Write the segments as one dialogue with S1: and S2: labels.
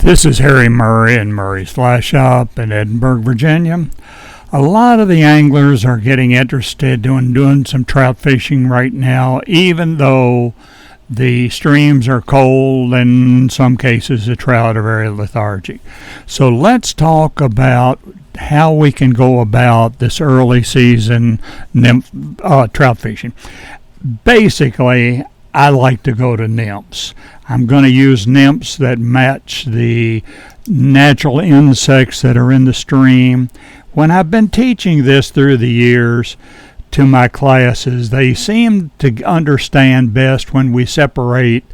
S1: This is Harry Murray in Murray's Fly Shop in Edinburgh, Virginia. A lot of the anglers are getting interested in doing some trout fishing right now, even though the streams are cold and in some cases the trout are very lethargic. So let's talk about how we can go about this early season trout fishing. Basically, I like to go to nymphs. I'm going to use nymphs that match the natural insects that are in the stream. When I've been teaching this through the years to my classes, they seem to understand best when we separate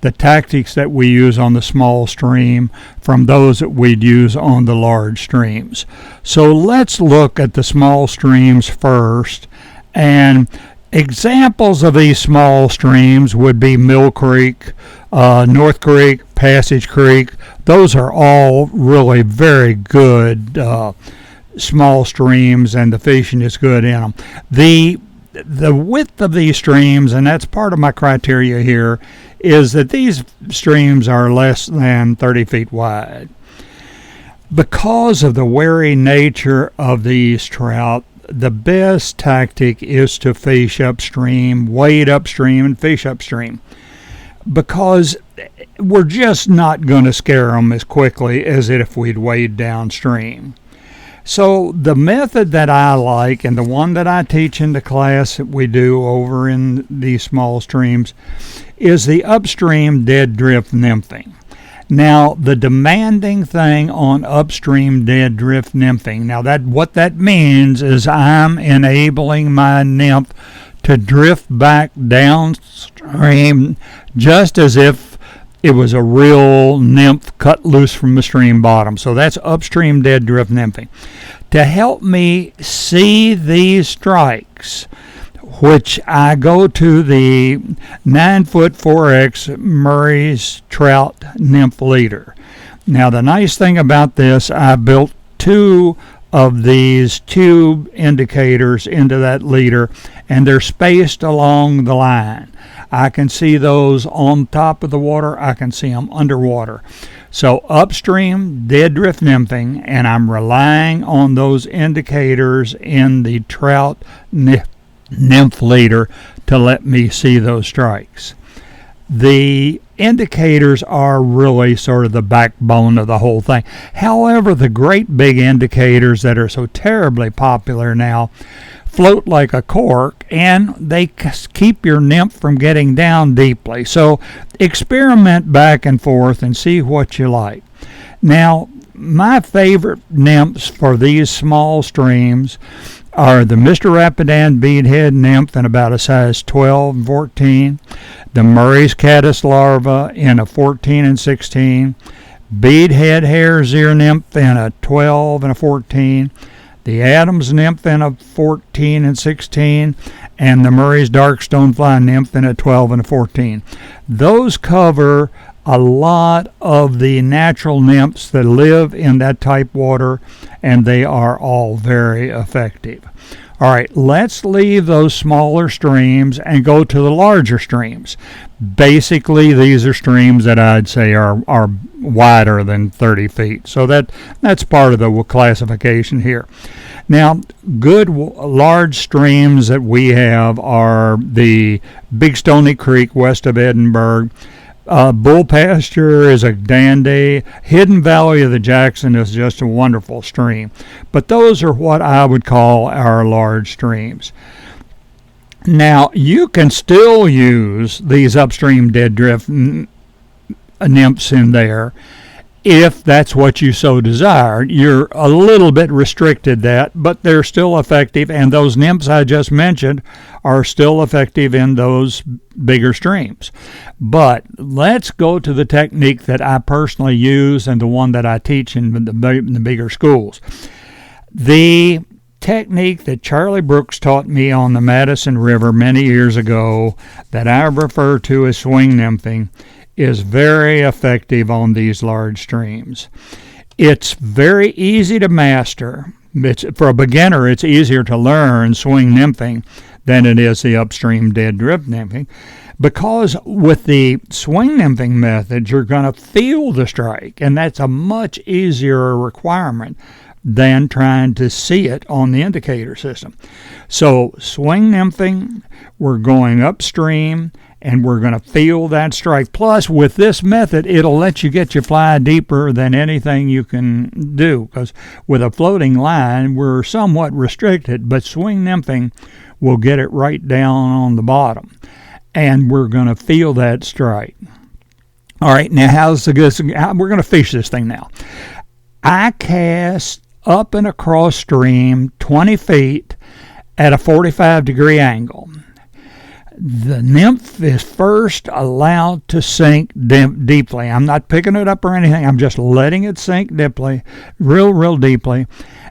S1: the tactics that we use on the small stream from those that we'd use on the large streams. So let's look at the small streams first. And examples of these small streams would be Mill Creek, North Creek, Passage Creek. Those are all really very good small streams, and the fishing is good in them. The width of these streams, and that's part of my criteria here, is that these streams are less than 30 feet wide. Because of the wary nature of these trout, the best tactic is to fish upstream, wade upstream, and fish upstream, because we're just not going to scare them as quickly as if we'd wade downstream. So the method that I like, and the one that I teach in the class that we do over in these small streams, is the upstream dead drift nymphing. Now, the demanding thing on upstream dead drift nymphing, what that means is I'm enabling my nymph to drift back downstream just as if it was a real nymph cut loose from the stream bottom. So that's upstream dead drift nymphing. To help me see these strikes, which I go to the 9-foot 4X Murray's Trout Nymph Leader. Now, the nice thing about this, I built two of these tube indicators into that leader, and they're spaced along the line. I can see those on top of the water. I can see them underwater. So upstream dead drift nymphing, and I'm relying on those indicators in the Trout Nymph Leader to let me see those strikes. The indicators are really sort of the backbone of the whole thing. However, the great big indicators that are so terribly popular now float like a cork, and they keep your nymph from getting down deeply. So experiment back and forth and see what you like. Now, my favorite nymphs for these small streams are the Mr. Rapidan beadhead nymph in about a size 12 and 14, the Murray's caddis larva in a 14 and 16, beadhead hare's ear nymph in a 12 and a 14, the Adams nymph in a 14 and 16, and the Murray's dark stonefly nymph in a 12 and a 14. Those cover a lot of the natural nymphs that live in that type water, and they are all very effective. All right, let's leave those smaller streams and go to the larger streams. Basically, these are streams that I'd say are wider than 30 feet. So that's part of the classification here. Now, good large streams that we have are the Big Stony Creek west of Edinburgh. Bull Pasture is a dandy. Hidden Valley of the Jackson is just a wonderful stream. But those are what I would call our large streams. Now, you can still use these upstream dead drift nymphs in there if that's what you so desire. You're a little bit restricted that, but they're still effective, and those nymphs I just mentioned are still effective in those bigger streams. But let's go to the technique that I personally use and the one that I teach in the bigger schools. The technique that Charlie Brooks taught me on the Madison River many years ago that I refer to as swing nymphing is very effective on these large streams. It's very easy to master. For a beginner, it's easier to learn swing nymphing than it is the upstream dead drift nymphing. Because with the swing nymphing method, you're going to feel the strike, and that's a much easier requirement than trying to see it on the indicator system. So swing nymphing, we're going upstream, and we're going to feel that strike. Plus, with this method, it'll let you get your fly deeper than anything you can do, because with a floating line, we're somewhat restricted, but swing nymphing will get it right down on the bottom, and we're going to feel that strike. All right, now we're going to fish this thing now. I cast up and across stream 20 feet at a 45-degree angle. The nymph is first allowed to sink deeply. I'm not picking it up or anything. I'm just letting it sink deeply, real deeply.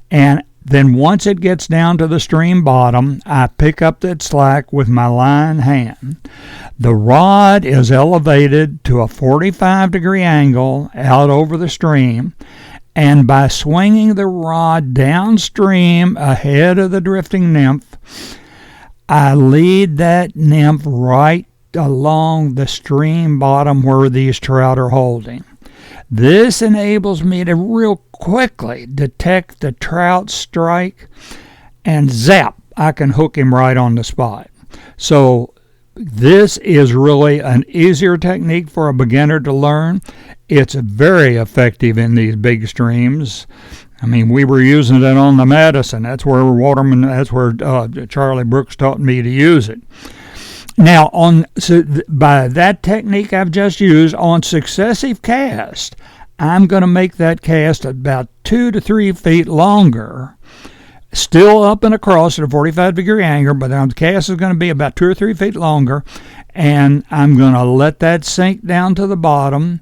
S1: And then once it gets down to the stream bottom, I pick up that slack with my line hand. The rod is elevated to a 45-degree angle out over the stream, and by swinging the rod downstream ahead of the drifting nymph, I lead that nymph right along the stream bottom where these trout are holding. This enables me to real quickly detect the trout strike, and zap, I can hook him right on the spot. So this is really an easier technique for a beginner to learn. It's very effective in these big streams. I mean, we were using it on the Madison. That's where Charlie Brooks taught me to use it. Now, by that technique I've just used, on successive casts, I'm going to make that cast about 2 to 3 feet longer, still up and across at a 45-degree angle, but the cast is going to be about 2 or 3 feet longer, and I'm going to let that sink down to the bottom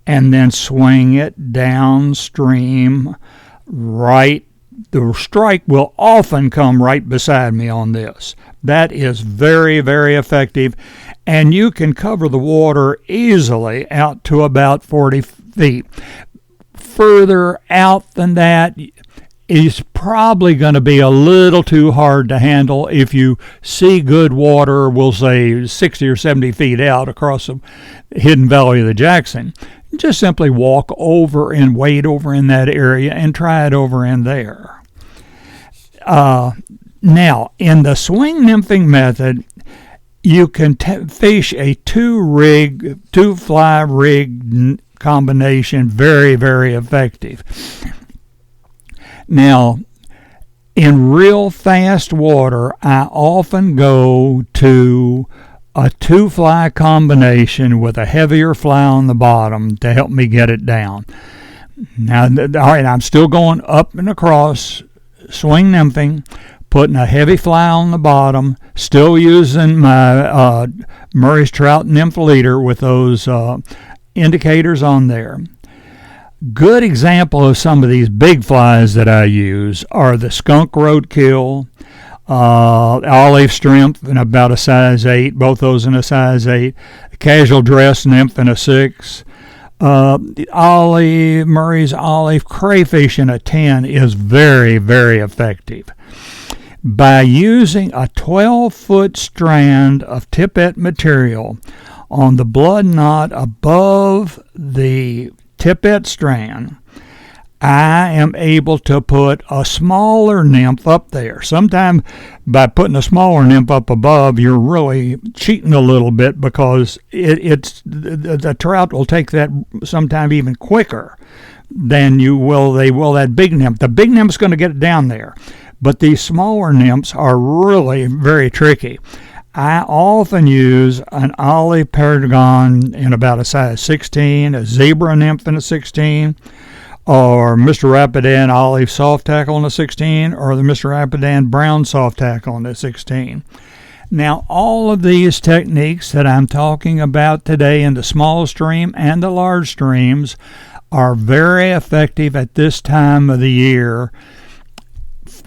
S1: and then swing it downstream right. The strike will often come right beside me on this. That is very, very effective, and you can cover the water easily out to about 40 feet. Further out than that is probably going to be a little too hard to handle. If you see good water, we'll say 60 or 70 feet out across the hidden valley of the Jackson, just simply walk over and wade over in that area and try it over in there. Now, in the swing nymphing method, you can fish a two fly rig combination very, very effective. Now, in real fast water, I often go to a 2-fly combination with a heavier fly on the bottom to help me get it down. Now, all right, I'm still going up and across, swing nymphing, putting a heavy fly on the bottom, still using my Murray's Trout Nymph Leader with those indicators on there. Good example of some of these big flies that I use are the skunk roadkill, olive shrimp in about a size 8, both those in a size 8, casual dress nymph in a 6, Murray's olive crayfish in a 10 is very, very effective. By using a 12-foot strand of tippet material on the blood knot above the tippet strand, I am able to put a smaller nymph up there. Sometimes by putting a smaller nymph up above, you're really cheating a little bit, because the trout will take that sometime even quicker than they will that big nymph. The big nymph's going to get it down there, but these smaller nymphs are really very tricky. I often use an olive paragon in about a size 16, a zebra nymph in a 16, or Mr. Rapidan olive soft tackle in a 16, or the Mr. Rapidan brown soft tackle in a 16. Now, all of these techniques that I'm talking about today in the small stream and the large streams are very effective at this time of the year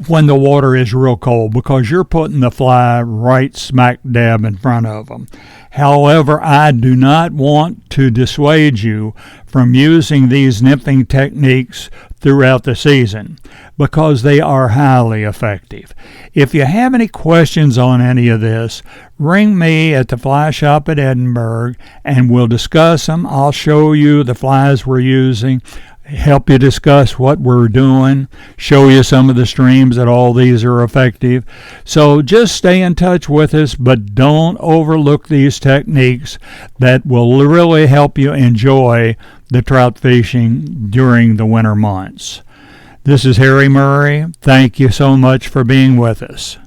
S1: when the water is real cold, because you're putting the fly right smack dab in front of them. However, I do not want to dissuade you from using these nymphing techniques throughout the season because they are highly effective. If you have any questions on any of this, ring me at the fly shop at Edinburgh and we'll discuss them. I'll show you the flies we're using, help you discuss what we're doing, show you some of the streams that all these are effective. So just stay in touch with us, but don't overlook these techniques that will really help you enjoy the trout fishing during the winter months. This is Harry Murray. Thank you so much for being with us.